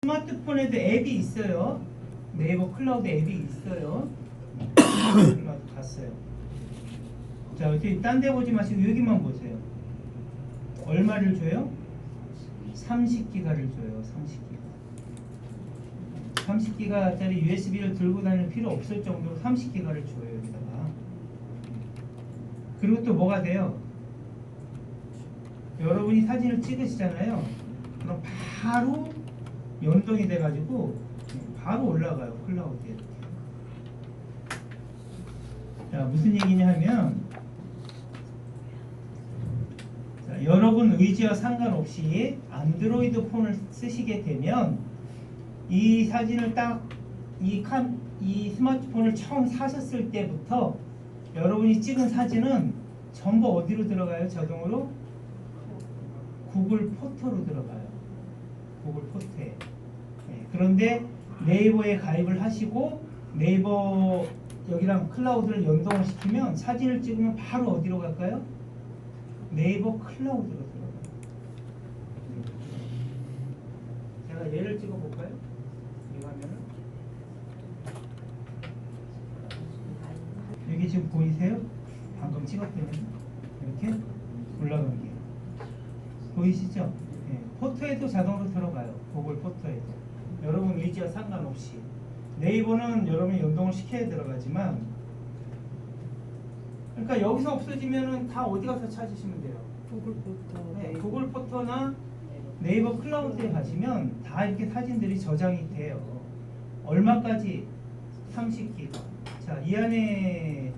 스마트폰에도 앱이 있어요. 네이버 클라우드 앱이 있어요. 갔어요. 자, 이렇게 딴 데 보지 마시고 여기만 보세요. 얼마를 줘요? 30기가를 줘요. 30기가짜리 USB를 들고 다닐 필요 없을 정도로 30기가를 줘요. 여기다가. 그리고 또 뭐가 돼요? 여러분이 사진을 찍으시잖아요. 그럼 바로 연동이 돼가지고 바로 올라가요. 클라우드에. 자, 무슨 얘기냐 하면, 자, 여러분 의지와 상관없이 안드로이드 폰을 쓰시게 되면 이 사진을 딱 이 스마트폰을 처음 사셨을 때부터 여러분이 찍은 사진은 전부 어디로 들어가요? 자동으로? 구글 포토로 들어가요. 구글 포토에. 네, 그런데 네이버에 가입을 하시고 네이버 여기랑 클라우드를 연동을 시키면 사진을 찍으면 바로 어디로 갈까요? 네이버 클라우드로 들어가요. 제가 예를 찍어 볼까요? 이 화면을. 여기 지금 보이세요? 방금 찍었더니 이렇게 올라가는 게 보이시죠? 네, 포토에도 자동으로 들어가요. 구글 포토에도. 여러분 의지와 상관없이. 네이버는 여러분이 연동을 시켜야 들어가지만, 그러니까 여기서 없어지면은 다 어디 가서 찾으시면 돼요? 구글 포토. 네, 구글 포토나 네이버 클라우드에 가시면 다 이렇게 사진들이 저장이 돼요. 얼마까지? 30기가. 자, 이 안에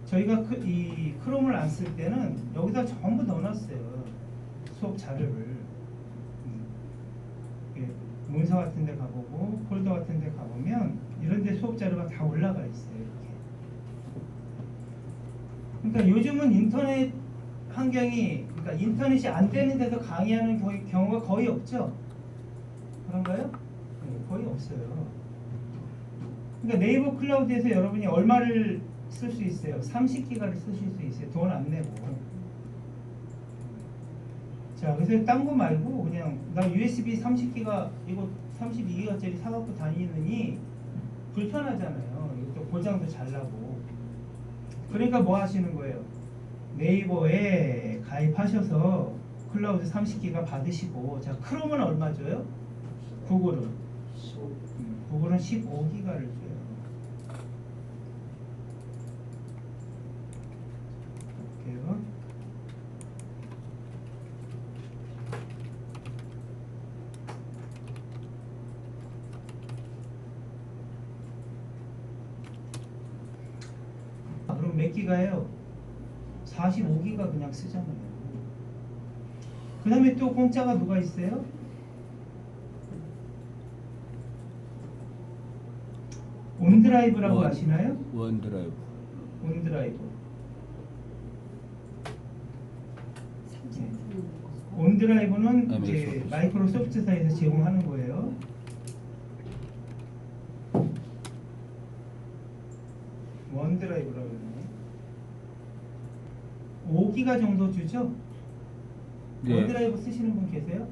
저희가 이 크롬을 안 쓸 때는 여기다 전부 넣어놨어요. 수업 자료를. 문서 같은 데 가보고 폴더 같은 데 가보면 이런 데 수업 자료가 다 올라가 있어요. 이렇게. 그러니까 요즘은 인터넷 환경이, 그러니까 인터넷이 안 되는 데서 강의하는 경우가 거의 없죠? 그런가요? 네, 거의 없어요. 그러니까 네이버 클라우드에서 여러분이 얼마를 쓸 수 있어요? 30기가를 쓰실 수 있어요. 돈 안 내고. 자, 그래서 딴 거 말고 그냥 나 USB 30기가 이거 32기가짜리 사갖고 다니느니 불편하잖아요. 이것도 고장도 잘 나고. 그러니까 뭐 하시는 거예요? 네이버에 가입하셔서 클라우드 30기가 받으시고. 자, 크롬은 얼마 줘요? 구글은 15기가를 줘요. 볼게요. 그럼 몇 기가예요? 45기가 그냥 쓰잖아요. 그 다음에 또 공짜가 누가 있어요? 온드라이브라고 아시나요? 원드라이브. 온드라이브. 네. 온드라이브는 이제 마이크로소프트사에서 제공하는 거예요. 원드라이브라고 그러네. 5기가 정도 주죠? 네. 원드라이브 쓰시는 분 계세요?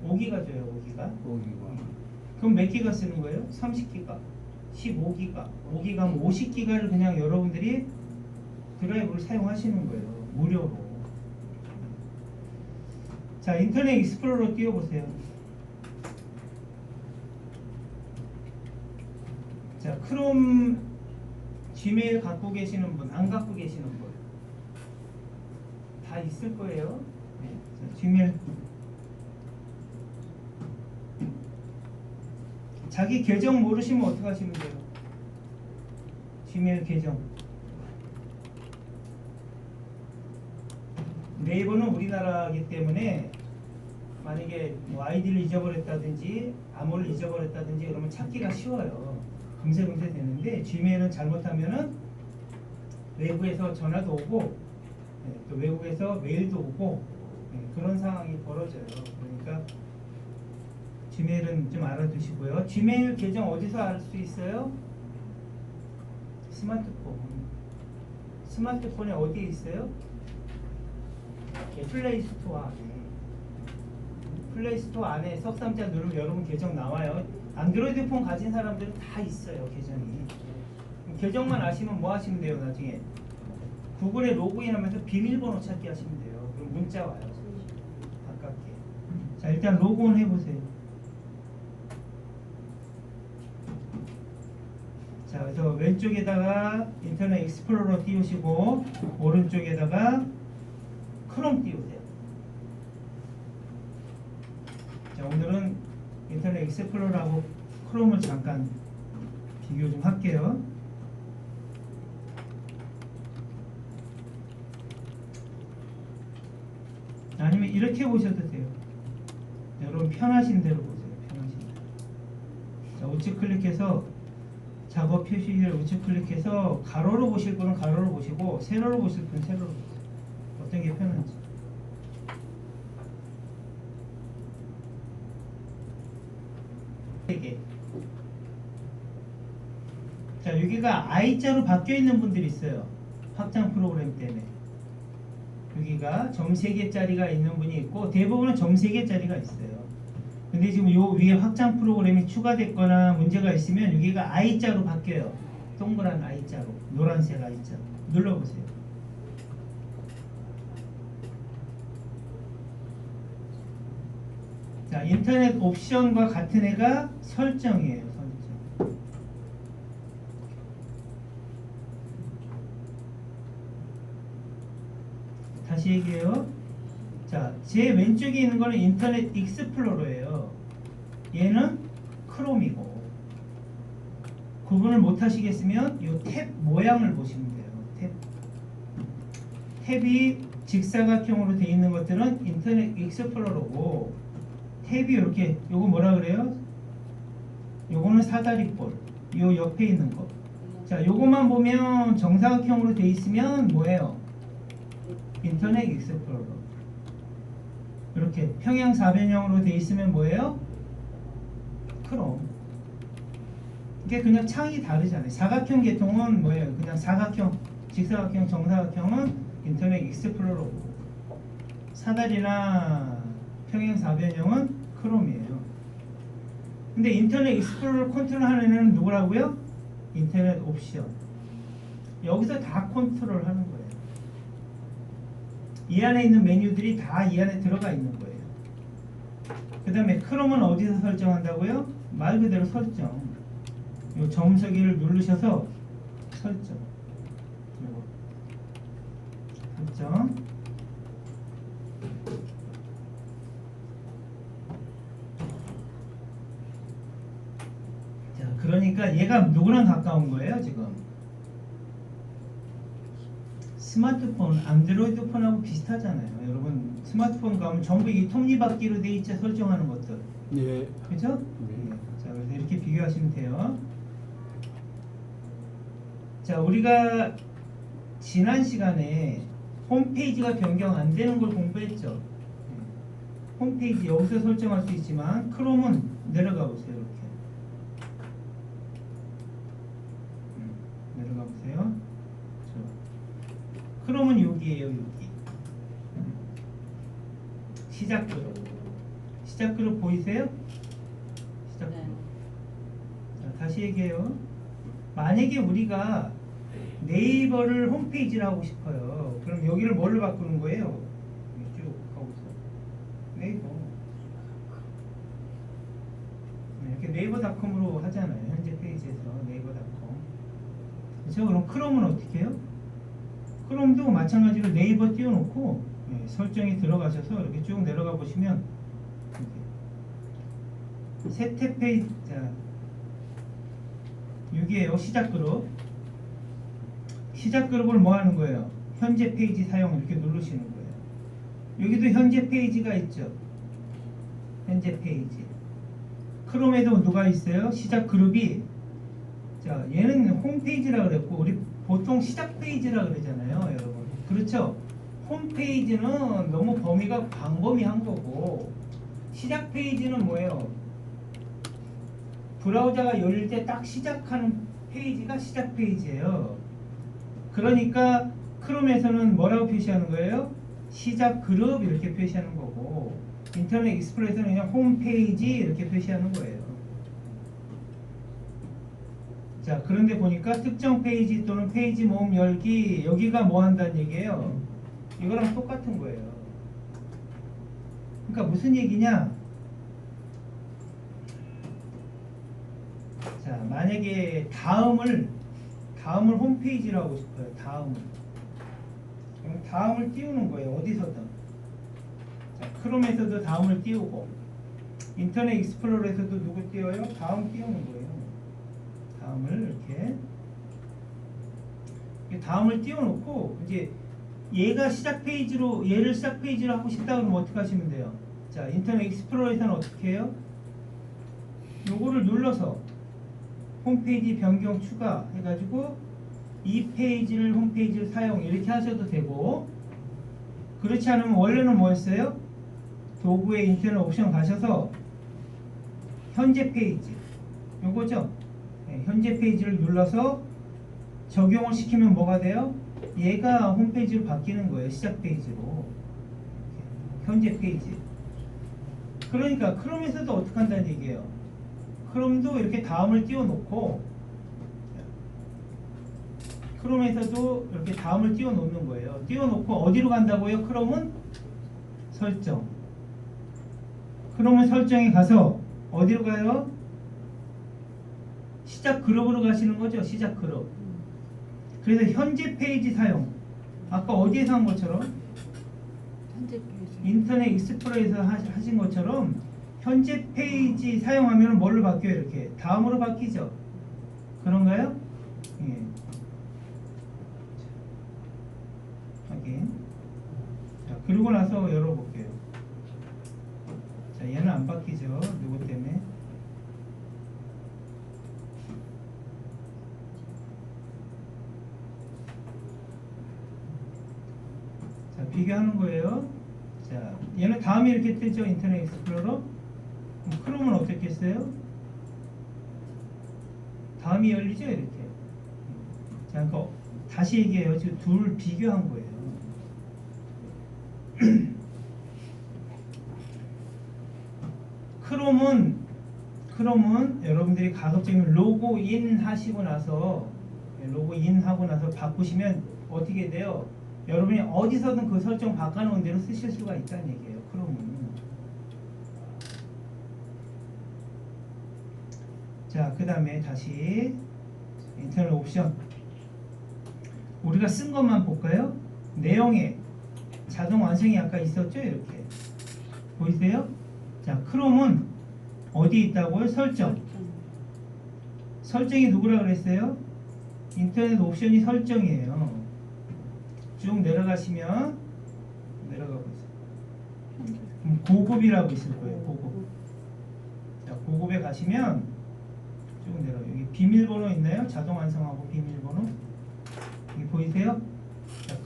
5기가 줘요. 5기가. 5기가. 그럼 몇 기가 쓰는 거예요? 30기가, 15기가, 5기가면 50기가를 그냥 여러분들이 드라이브를 사용하시는 거예요. 무료로. 자, 인터넷 익스플로러 띄워보세요. 자, 크롬, 지메일 갖고 계시는 분, 안 갖고 계시는 분 다 있을 거예요. 네. 자, 지메일. 자기 계정 모르시면 어떻게 하시면 돼요? 지메일 계정. 네이버는 우리나라이기 때문에 만약에 뭐 아이디를 잊어버렸다든지 암호를 잊어버렸다든지 그러면 찾기가 쉬워요. 금세 되는데, 지메일은 잘못하면은 외국에서 전화도 오고, 네, 또 외국에서 메일도 오고, 네, 그런 상황이 벌어져요. 그러니까 지메일은 좀 알아두시고요. 지메일 계정 어디서 알 수 있어요? 스마트폰. 스마트폰에 어디에 있어요? 플레이 스토어 안에. 플레이스토어 안에 석삼자 누르면 여러분 계정 나와요. 안드로이드 폰 가진 사람들은 다 있어요, 계정이. 계정만 아시면 뭐 하시면 돼요, 나중에? 구글에 로그인하면서 비밀번호 찾기 하시면 돼요. 그럼 문자 와요. 가깝게. 자, 일단 로그인 해보세요. 자, 그래서 왼쪽에다가 인터넷 익스플로러 띄우시고 오른쪽에다가 크롬 띄우세요. 자, 오늘은 인터넷 익스플로러하고 크롬을 잠깐 비교 좀 할게요. 아니면 이렇게 보셔도 돼요. 여러분 편하신 대로 보세요. 편하신 대로. 자, 우측 클릭해서 작업 표시를 우측 클릭해서 가로로 보실 분은 가로로 보시고 세로로 보실 분은 세로로 보세요. 어떤 게 편한지. 자, 여기가 I자로 바뀌어 있는 분들이 있어요. 확장 프로그램 때문에. 여기가 점 3개짜리가 있는 분이 있고 대부분은 점 3개짜리가 있어요. 근데 지금 요 위에 확장 프로그램이 추가됐거나 문제가 있으면 여기가 I자로 바뀌어요. 동그란 I자로, 노란색 I자. 눌러보세요. 자, 인터넷 옵션과 같은 애가 설정이에요. 설정. 다시 얘기해요. 자, 제 왼쪽에 있는 거는 인터넷 익스플로러예요. 얘는 크롬이고. 구분을 못 하시겠으면 이 탭 모양을 보시면 돼요. 탭이 직사각형으로 되어 있는 것들은 인터넷 익스플로러고, 탭이 이렇게, 요거 뭐라 그래요? 요거는 사다리꼴, 요 옆에 있는 거. 자, 요것만 보면 정사각형으로 되어 있으면 뭐예요? 인터넷 익스플로러. 이렇게 평행 사변형으로 되어 있으면 뭐예요? 크롬. 이게 그냥 창이 다르잖아요. 사각형 계통은 뭐예요? 그냥 사각형, 직사각형, 정사각형은 인터넷 익스플로러고, 사다리나 평행 사변형은 크롬이에요. 근데 인터넷 익스플로러 컨트롤하는 애는 누구라고요? 인터넷 옵션. 여기서 다 컨트롤 하는 거예요. 이 안에 있는 메뉴들이 다 이 안에 들어가 있는 거예요. 그 다음에 크롬은 어디서 설정한다고요? 말 그대로 설정. 요 점서기를 누르셔서 설정. 요거. 설정. 자, 그러니까 얘가 누구랑 가까운 거예요, 지금? 스마트폰, 안드로이드 폰하고 비슷하잖아요. 여러분 스마트폰 가면 전부 이 톱니바퀴로 돼 있죠, 설정하는 것들. 예. 그죠? 네. 자, 그래서 이렇게 비교하시면 돼요. 자, 우리가 지난 시간에 홈페이지가 변경 안 되는 걸 공부했죠. 홈페이지 여기서 설정할 수 있지만 크롬은 내려가 보세요. 이렇게 내려가 보세요. 크롬은 여기에요, 여기. 시작 그룹. 시작 그룹 보이세요? 시작 그룹. 자, 다시 얘기해요. 만약에 우리가 네이버를 홈페이지를 하고 싶어요. 그럼 여기를 뭘로 바꾸는 거예요? 쭉 가보세요. 네이버. 이렇게 네이버닷컴으로 하잖아요. 현재 페이지에서 네이버닷컴. 그렇죠? 그럼 크롬은 어떻게 해요? 크롬도 마찬가지로 네이버 띄워놓고 설정이 들어가셔서 이렇게 쭉 내려가 보시면 세탭 페이지, 자, 여기에요. 시작 그룹. 시작 그룹을 뭐 하는 거예요? 현재 페이지 사용 이렇게 누르시는 거예요. 여기도 현재 페이지가 있죠. 현재 페이지. 크롬에도 누가 있어요? 시작 그룹이. 자, 얘는 홈페이지라 그랬고 우리 보통 시작 페이지라 그러잖아요, 여러분. 그렇죠? 홈페이지는 너무 범위가 광범위한 거고, 시작 페이지는 뭐예요? 브라우저가 열릴 때 딱 시작하는 페이지가 시작 페이지예요. 그러니까 크롬에서는 뭐라고 표시하는 거예요? 시작 그룹 이렇게 표시하는 거고, 인터넷 익스플로러에서는 그냥 홈페이지 이렇게 표시하는 거예요. 자, 그런데 보니까 특정 페이지 또는 페이지 모음 열기, 여기가 뭐 한다는 얘기예요? 이거랑 똑같은 거예요. 그러니까 무슨 얘기냐? 자, 만약에 다음을 홈페이지로 하고 싶어요. 다음을. 그럼 다음을 띄우는 거예요. 어디서든. 자, 크롬에서도 다음을 띄우고, 인터넷 익스플로러에서도 누구 띄워요? 다음 띄우는 거예요. 다음을 이렇게 다음을 띄워놓고 이제 얘를 시작 페이지로 하고 싶다 그러면 어떻게 하시면 돼요? 자, 인터넷 익스플로러에서는 어떻게 해요? 요거를 눌러서 홈페이지 변경 추가 해가지고 이 페이지를 홈페이지를 사용 이렇게 하셔도 되고, 그렇지 않으면 원래는 뭐였어요? 도구의 인터넷 옵션 가셔서 현재 페이지 요거죠? 네, 현재 페이지를 눌러서 적용을 시키면 뭐가 돼요? 얘가 홈페이지로 바뀌는 거예요. 시작 페이지로. 현재 페이지. 그러니까 크롬에서도 어떻게 한다는 얘기예요? 크롬도 이렇게 다음을 띄워놓고, 크롬에서도 이렇게 다음을 띄워놓는 거예요. 띄워놓고 어디로 간다고요? 크롬은 설정. 크롬은 설정에 가서 어디로 가요? 시작 그룹으로 가시는 거죠. 시작 그룹. 그래서 현재 페이지 사용. 아까 어디에서 한 것처럼 현재 페이지. 인터넷 익스플로러에서 하신 것처럼 현재 페이지 사용하면 뭘로 바뀌어요? 이렇게 다음으로 바뀌죠. 그런가요? 예. 확인. 자, 그러고 나서 열어볼게요. 자, 얘는 안 바뀌죠. 누구 때문에? 자, 비교하는 거예요. 자, 얘는 다음에 이렇게 뜨죠. 인터넷 익스플로러. 그럼 크롬은 어떻게 했어요? 다음이 열리죠. 이렇게. 자, 그러니까 다시 얘기해요. 지금 둘 비교한 거예요. 크롬은 여러분들이 가급적이면 로그인 하시고 나서 바꾸시면 어떻게 돼요? 여러분이 어디서든 그 설정 바꿔놓은 대로 쓰실 수가 있다는 얘기예요. 크롬은. 자, 그 다음에 다시 인터넷 옵션. 우리가 쓴 것만 볼까요? 내용에 자동 완성이 아까 있었죠? 이렇게. 보이세요? 자, 크롬은 어디 있다고요? 설정. 설정이 누구라 그랬어요? 인터넷 옵션이 설정이에요. 쭉 내려가시면 내려가고 있어요. 고급이라고 있을 거예요. 고급. 자, 고급에 가시면 쭉 내려. 여기 비밀번호 있나요? 자동 완성하고 비밀번호. 여기 보이세요? 자,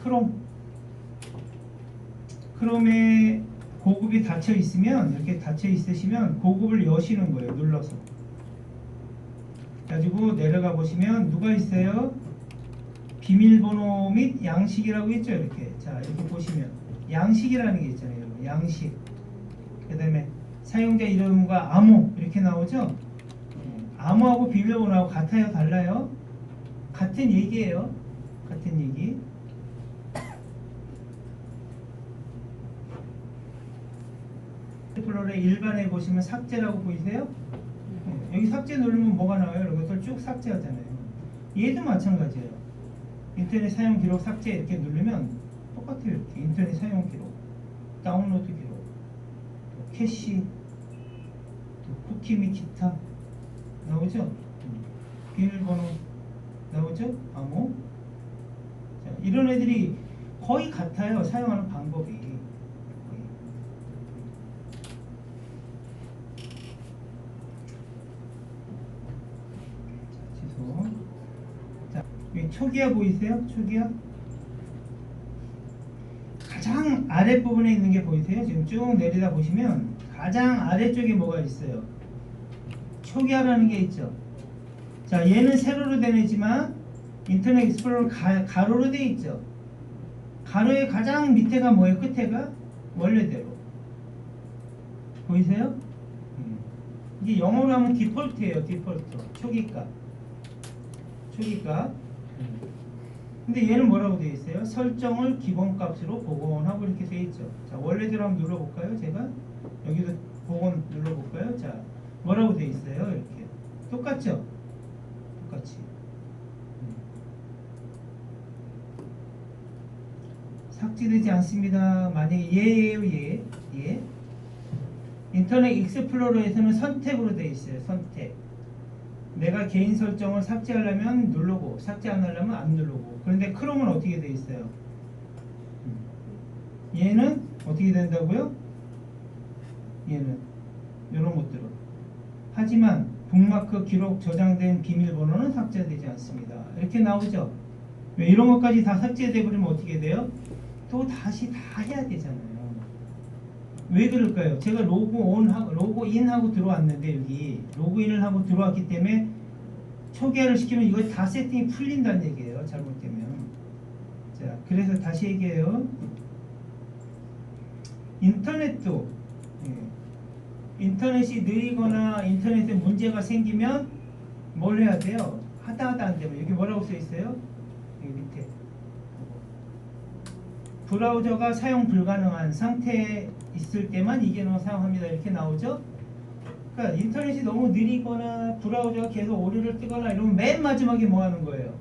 크롬에 고급이 닫혀 있으면 이렇게 닫혀 있으시면 고급을 여시는 거예요. 눌러서. 가지고 내려가 보시면 누가 있어요? 비밀번호 및 양식이라고 있죠. 이렇게. 자, 이렇게 보시면 양식이라는 게 있잖아요. 여러분. 양식. 그 다음에 사용자 이름과 암호 이렇게 나오죠. 암호하고 비밀번호하고 같아요? 달라요? 같은 얘기예요. 같은 얘기. 플로의 일반에 보시면 삭제라고 보이세요? 여기 삭제 누르면 뭐가 나와요? 이것들 쭉 삭제하잖아요. 얘도 마찬가지예요. 인터넷 사용 기록 삭제 이렇게 누르면 똑같아요. 이렇게 인터넷 사용 기록, 다운로드 기록, 또 캐시, 또 쿠키 및 기타 나오죠? 비밀번호 나오죠? 암호. 자, 이런 애들이 거의 같아요. 사용하는 방법이. 자, 여기 초기화 보이세요? 초기화? 가장 아랫부분에 있는 게 보이세요? 지금 쭉 내리다 보시면 가장 아래쪽에 뭐가 있어요? 초기화라는 게 있죠. 자, 얘는 세로로 된 애지만 인터넷 익스플로러 가로로 돼 있죠. 가로의 가장 밑에가 뭐예요? 끝에가 원래대로. 보이세요? 이게 영어로 하면 디폴트예요. 디폴트. 초기값. 초기값. 근데 얘는 뭐라고 되어 있어요? 설정을 기본값으로 복원하고 이렇게 되어 있죠. 자, 원래대로 한번 눌러볼까요? 제가 여기도 복원 눌러볼까요? 자, 뭐라고 되어 있어요? 이렇게 똑같죠? 똑같이. 삭제되지 않습니다. 만약에 얘예요, 얘. 인터넷 익스플로러에서는 선택으로 되어 있어요. 선택. 내가 개인 설정을 삭제하려면 누르고 삭제 안 하려면 안 누르고. 그런데 크롬은 어떻게 되어 있어요? 얘는 어떻게 된다고요? 얘는 이런 것들은. 하지만 북마크 기록 저장된 비밀번호는 삭제되지 않습니다. 이렇게 나오죠. 왜 이런 것까지 다 삭제돼 버리면 어떻게 돼요? 또 다시 다 해야 되잖아요. 왜 그럴까요? 제가 로그인하고 들어왔는데 여기 로그인을 하고 들어왔기 때문에 초기화를 시키면 이거 다 세팅이 풀린다는 얘기예요. 잘못되면. 자, 그래서 다시 얘기해요. 인터넷도 인터넷이 느리거나 인터넷에 문제가 생기면 뭘 해야 돼요? 하다 안 되면 여기 뭐라고 써 있어요? 여기 밑에 브라우저가 사용 불가능한 상태에 있을 때만 이계능을 사용합니다. 이렇게 나오죠? 그러니까 인터넷이 너무 느리거나 브라우저가 계속 오류를 뜨거나 이러면 맨 마지막에 뭐 하는 거예요?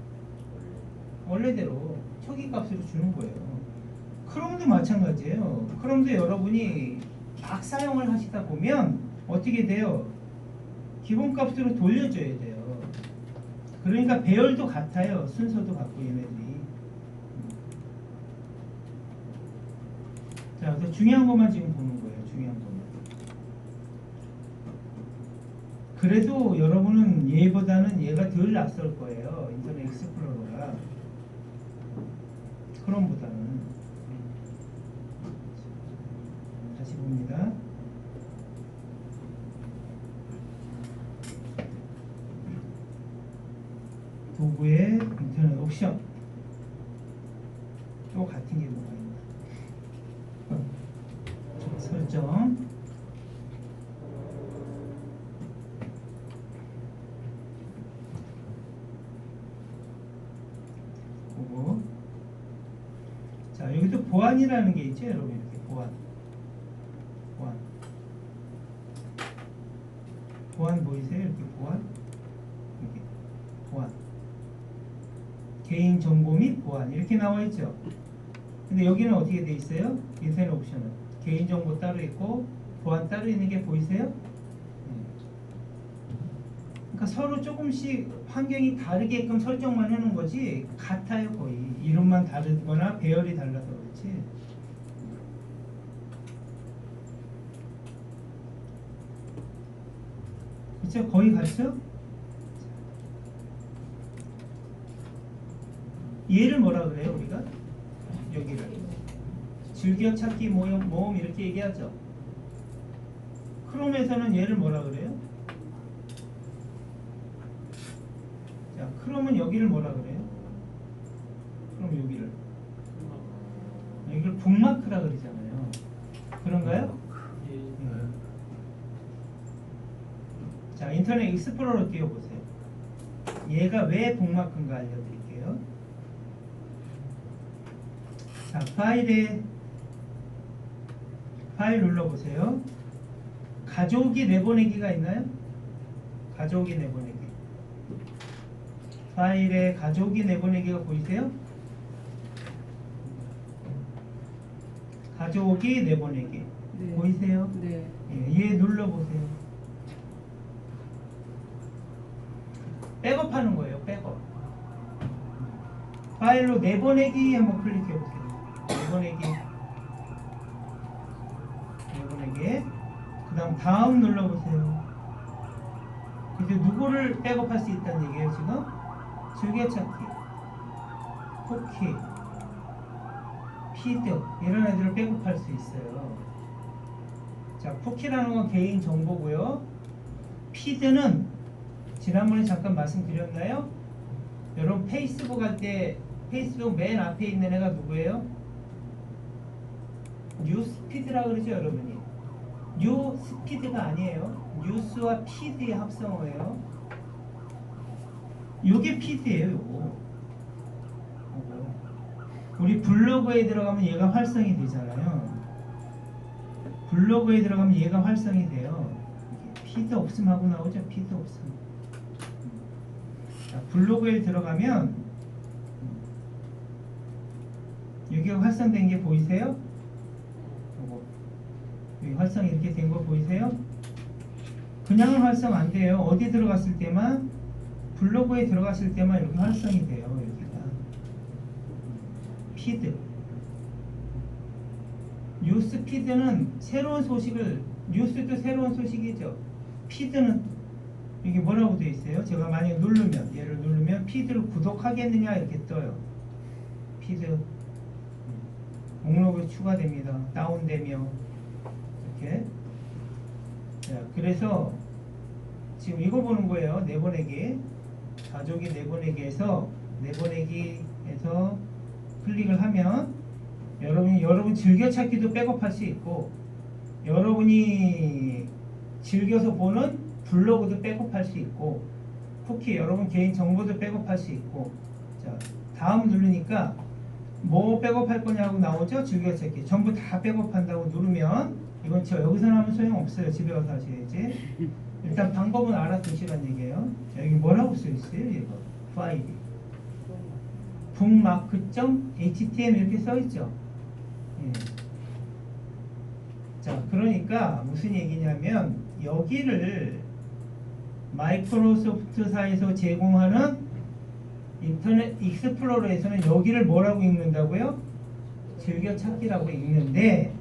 원래대로 초기 값으로 주는 거예요. 크롬도 마찬가지예요. 크롬도 여러분이 막 사용을 하시다 보면 어떻게 돼요? 기본값으로 돌려줘야 돼요. 그러니까 배열도 같아요. 순서도 같고 얘네들이. 자, 그래서 중요한 것만 지금 보는 거예요. 중요한 것만. 그래도 여러분은 얘보다는 얘가 덜 낯설 거예요. 인터넷 익스플로러가. 크롬보다는. 다시 봅니다. 도구의 인터넷 옵션. 또 같은 게 뭐가 있나? 설정. 보고. 자, 여기도 보안이라는 게 있죠, 여러분. 이렇게 보안. 보안 보이세요? 이렇게 보안. 이렇게 보안. 개인 정보 및 보안 이렇게 나와 있죠. 근데 여기는 어떻게 돼 있어요? 인터넷 옵션은 개인 정보 따로 있고 보안 따로 있는 게 보이세요? 그러니까 서로 조금씩 환경이 다르게끔 설정만 해놓은 거지 같아요. 거의 이름만 다르거나 배열이 달라서 그렇지. 그쵸? 거의 같죠? 얘를 뭐라 그래요 우리가? 여기를 즐겨찾기 모음 이렇게 얘기하죠. 크롬에서는 얘를 뭐라 그래요? 자, 크롬은 여기를 뭐라 그래요? 그럼 여기를 북마크라 그러잖아요. 그런가요? 자, 인터넷 익스플로러 띄워보세요. 얘가 왜 북마크인가 알려드릴게요. 자, 파일 눌러보세요. 가져오기 내보내기가 있나요? 가져오기 내보내기. 파일에 가져오기 내보내기가 보이세요? 가져오기 내보내기. 네. 보이세요? 네. 예, 얘 눌러보세요. 백업하는 거예요. 백업. 파일로 내보내기 한번 클릭해보세요. 내보내기. 그 다음 눌러보세요. 이제 누구를 백업할 수 있다는 얘기예요 지금? 즐겨찾기, 쿠키, 피드 이런 애들을 백업할 수 있어요. 자, 쿠키라는 건 개인 정보고요. 피드는 지난번에 잠깐 말씀드렸나요? 여러분 페이스북 할 때 페이스북 맨 앞에 있는 애가 누구예요? 뉴스피드라 그러죠 여러분이. 뉴 스피드가 아니에요. 뉴스와 피드의 합성어예요. 요게 피드예요. 요거. 우리 블로그에 들어가면 얘가 활성이 되잖아요. 블로그에 들어가면 얘가 활성이 돼요. 피드 없음 하고 나오죠. 피드 없음. 자, 블로그에 들어가면 여기가 활성된 게 보이세요? 요거. 여기 활성 이렇게 된 거 보이세요? 그냥은 활성 안 돼요. 어디 들어갔을 때만, 블로그에 들어갔을 때만 이렇게 활성이 돼요. 여기가 피드. 뉴스 피드는 새로운 소식을, 뉴스도 새로운 소식이죠. 피드는 이게 뭐라고 되어 있어요? 제가 만약 누르면, 얘를 누르면 피드를 구독하겠느냐 이렇게 떠요. 피드 목록에 추가됩니다. 다운되며 이렇게. 자, 그래서 지금 이거 보는 거예요. 내보내기. 가족이 내보내기에서 내보내기에서 클릭을 하면 여러분 즐겨찾기도 백업할 수 있고, 여러분이 즐겨서 보는 블로그도 백업할 수 있고, 쿠키 여러분 개인 정보도 백업할 수 있고. 자, 다음 누르니까 뭐 백업할 거냐고 나오죠. 즐겨찾기 전부 다 백업한다고 누르면, 이건 저 여기서 나오면 소용없어요. 집에 가서 하셔야지. 일단 방법은 알아두시란 얘기예요. 자, 여기 뭐라고 써있어요? 이거 파일이 bookmark.html 이렇게 써있죠. 예. 자, 그러니까 무슨 얘기냐면, 여기를 마이크로소프트사에서 제공하는 인터넷 익스플로러에서는 여기를 뭐라고 읽는다고요? 즐겨찾기라고 읽는데,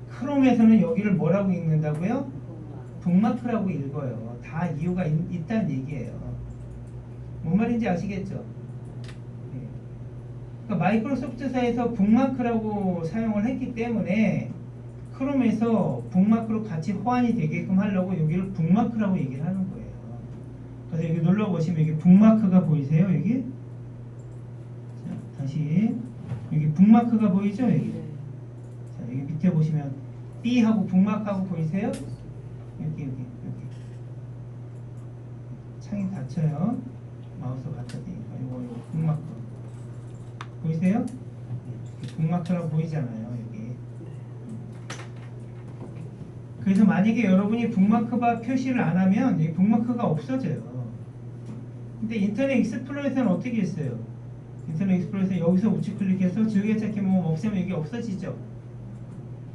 크롬에서는 여기를 뭐라고 읽는다고요? 북마크라고 읽어요. 다 이유가 있다는 얘기예요. 뭔 말인지 아시겠죠? 예. 그러니까 마이크로소프트사에서 북마크라고 사용을 했기 때문에 크롬에서 북마크로 같이 호환이 되게끔 하려고 여기를 북마크라고 얘기를 하는 거예요. 그래서 여기 눌러보시면 여기 북마크가 보이세요? 여기? 자, 다시 여기 북마크가 보이죠? 여기. 자, 여기 밑에 보시면 B하고 북마크하고 보이세요? 여기. 창이 닫혀요. 마우스 갖다 대니까 이거 북마크 보이세요? 북마크라고 보이잖아요. 여기. 그래서 만약에 여러분이 북마크바 표시를 안 하면 이 북마크가 없어져요. 근데 인터넷 익스플로러에서는 어떻게 했어요? 인터넷 익스플로러에서 여기서 우측 클릭해서 즐겨찾기 모음 없애면 이게 없어지죠?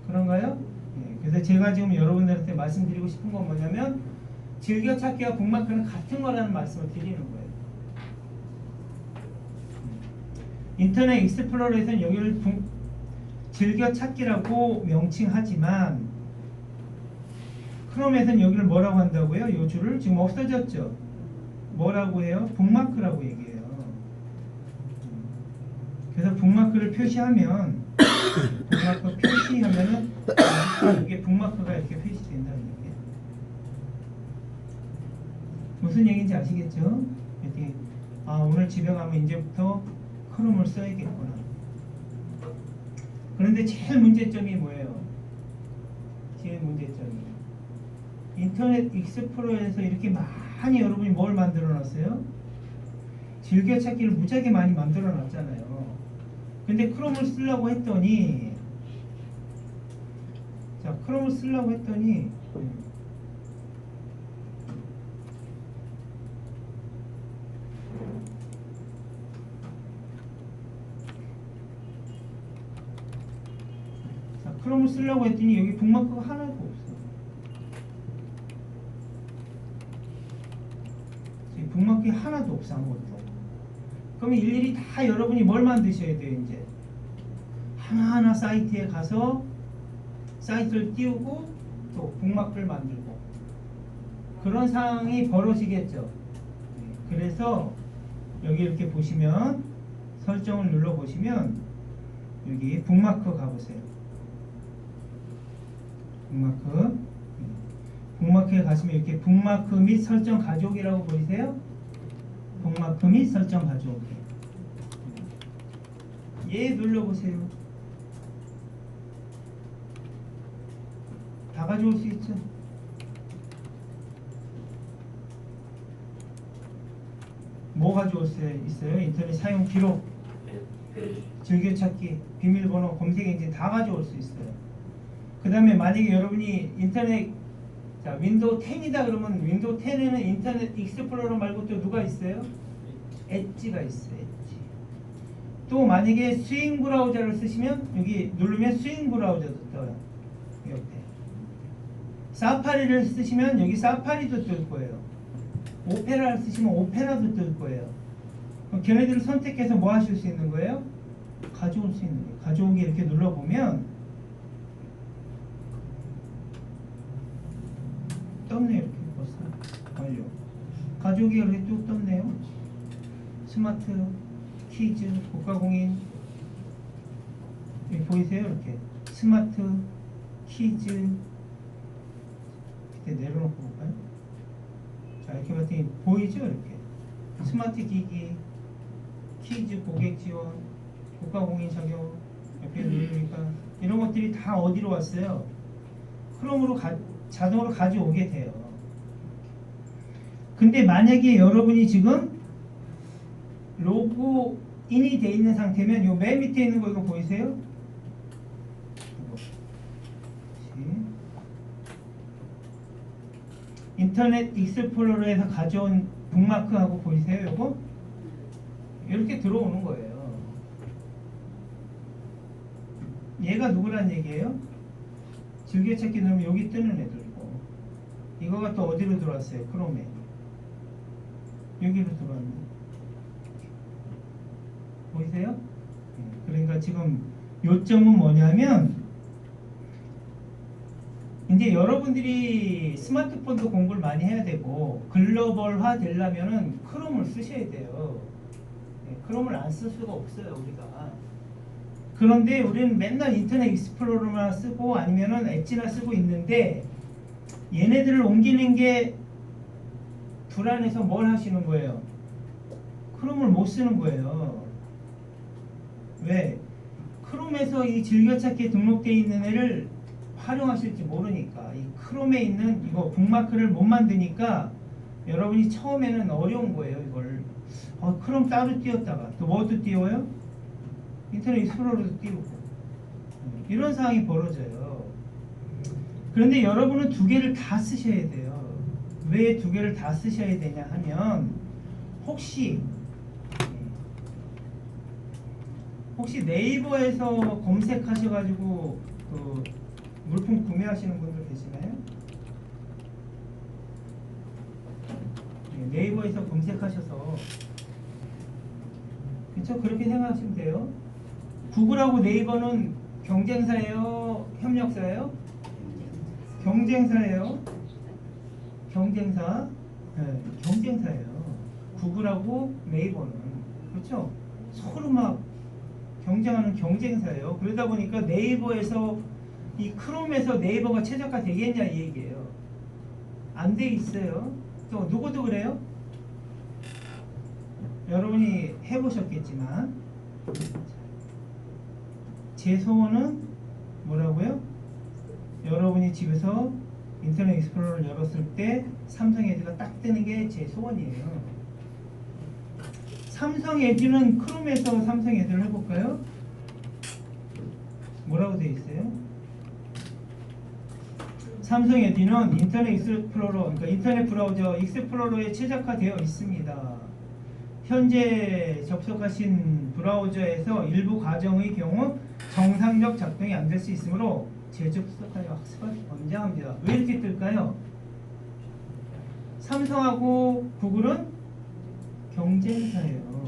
그런가요? 예, 그래서 제가 지금 여러분들한테 말씀드리고 싶은 건 뭐냐면, 즐겨찾기와 북마크는 같은 거라는 말씀을 드리는 거예요. 인터넷 익스플로러에서는 여기를 즐겨찾기라고 명칭하지만, 크롬에서는 여기를 뭐라고 한다고요? 이 줄을 지금 없어졌죠? 뭐라고 해요? 북마크라고 얘기해요. 그래서 북마크를 표시하면, 북마크 표시하면은 이게 북마크가 이렇게 표시된다는 얘기예요. 무슨 얘기인지 아시겠죠? 이렇게, 아, 오늘 집에 가면 이제부터 크롬을 써야겠구나. 그런데 제일 문제점이 뭐예요? 제일 문제점이 인터넷 익스플로러에서 이렇게 많이 여러분이 뭘 만들어 놨어요? 즐겨찾기를 무지하게 많이 만들어 놨잖아요. 근데 크롬을 쓰려고 했더니, 자, 크롬을 쓰려고 했더니 자, 크롬을 쓰려고 했더니 여기 북마크가 하나도 없어. 북마크가 하나도 없어. 아무것도. 그러면 일일이 다 여러분이 뭘 만드셔야 돼요? 이제 하나하나 사이트에 가서 사이트를 띄우고 또 북마크를 만들고, 그런 상황이 벌어지겠죠. 그래서 여기 이렇게 보시면, 설정을 눌러 보시면 여기 북마크 가보세요. 북마크에 가시면 이렇게 북마크 및 설정 가족이라고 보이세요? 북마크 및 설정 가족. 얘 눌러보세요. 다 가져올 수 있죠. 뭐 가져올 수 있어요? 인터넷 사용 기록, 즐겨찾기, 비밀번호, 검색 엔진 다 가져올 수 있어요. 그 다음에 만약에 여러분이 인터넷 자 윈도우 10이다 그러면 윈도우 10에는 인터넷 익스플로러 말고 또 누가 있어요? 엣지가 있어요. 엣지. 또 만약에 스윙 브라우저를 쓰시면 여기 누르면 스윙 브라우저도 떠요. 옆에. 사파리를 쓰시면 여기 사파리도 뜰 거예요. 오페라를 쓰시면 오페라도 뜰 거예요. 그럼 걔네들을 선택해서 뭐 하실 수 있는 거예요? 가져올 수 있는 거예요. 가져오기 이렇게 눌러보면 떴네요. 이렇게 벌써 완료. 가져오기가 이렇게 뚝 떴네요. 스마트, 키즈, 국가공인 여기 보이세요? 이렇게 스마트, 키즈 밑에 내려놓고 볼까요? 자 이렇게 봤더니 보이죠? 이렇게 스마트 기기, 키즈 고객 지원, 국가공인 적용 옆에 누르니까 이런 것들이 다 어디로 왔어요? 크롬으로 자동으로 가져오게 돼요. 근데 만약에 여러분이 지금 로그인이 돼 있는 상태면 요 맨 밑에 있는 거 이거 보이세요? 인터넷 익스플로러에서 가져온 북마크하고 보이세요? 요거? 이렇게 들어오는 거예요. 얘가 누구란 얘기예요? 즐겨찾기 누르면 여기 뜨는 애들이고 이거가 또 어디로 들어왔어요? 크롬에 여기로 들어왔네. 보이세요? 그러니까 지금 요점은 뭐냐면 이제 여러분들이 스마트폰도 공부를 많이 해야 되고 글로벌화 되려면은 크롬을 쓰셔야 돼요. 크롬을 안 쓸 수가 없어요 우리가. 그런데 우리는 맨날 인터넷 익스플로러만 쓰고 아니면은 엣지나 쓰고 있는데 얘네들을 옮기는 게 불안해서 뭘 하시는 거예요? 크롬을 못 쓰는 거예요. 왜? 크롬에서 이 즐겨찾기에 등록되어 있는 애를 활용하실지 모르니까 이 크롬에 있는 이거 북마크를 못 만드니까 여러분이 처음에는 어려운 거예요. 이걸 크롬 따로 띄웠다가 또 뭐도 띄워요? 인터넷 익스플로러도 띄우고 이런 상황이 벌어져요. 그런데 여러분은 두 개를 다 쓰셔야 돼요. 왜 두 개를 다 쓰셔야 되냐 하면 혹시 네이버에서 검색하셔가지고 그 물품 구매하시는 분들 계시나요? 네이버에서 검색하셔서 그렇죠? 그렇게 생각하시면 돼요. 구글하고 네이버는 경쟁사예요? 협력사예요? 경쟁사예요. 경쟁사. 네, 경쟁사예요. 구글하고 네이버는 그렇죠? 서로 막 경쟁하는 경쟁사예요. 그러다 보니까 네이버에서 이 크롬에서 네이버가 최저가 되겠냐 이 얘기예요. 안 돼 있어요. 또 누구도 그래요? 여러분이 해보셨겠지만 제 소원은 뭐라고요? 여러분이 집에서 인터넷 익스플로러를 열었을 때 삼성 에듀가 딱 뜨는 게 제 소원이에요. 삼성 에듀는 크롬에서 삼성 에듀를 해볼까요? 뭐라고 되어 있어요? 삼성 에듀는 인터넷 익스플로러, 그러니까 인터넷 브라우저 익스플로러에 최적화되어 있습니다. 현재 접속하신 브라우저에서 일부 과정의 경우 정상적 작동이 안 될 수 있으므로 재접속하여 학습을 권장합니다. 왜 이렇게 뜰까요? 삼성하고 구글은 경쟁사예요.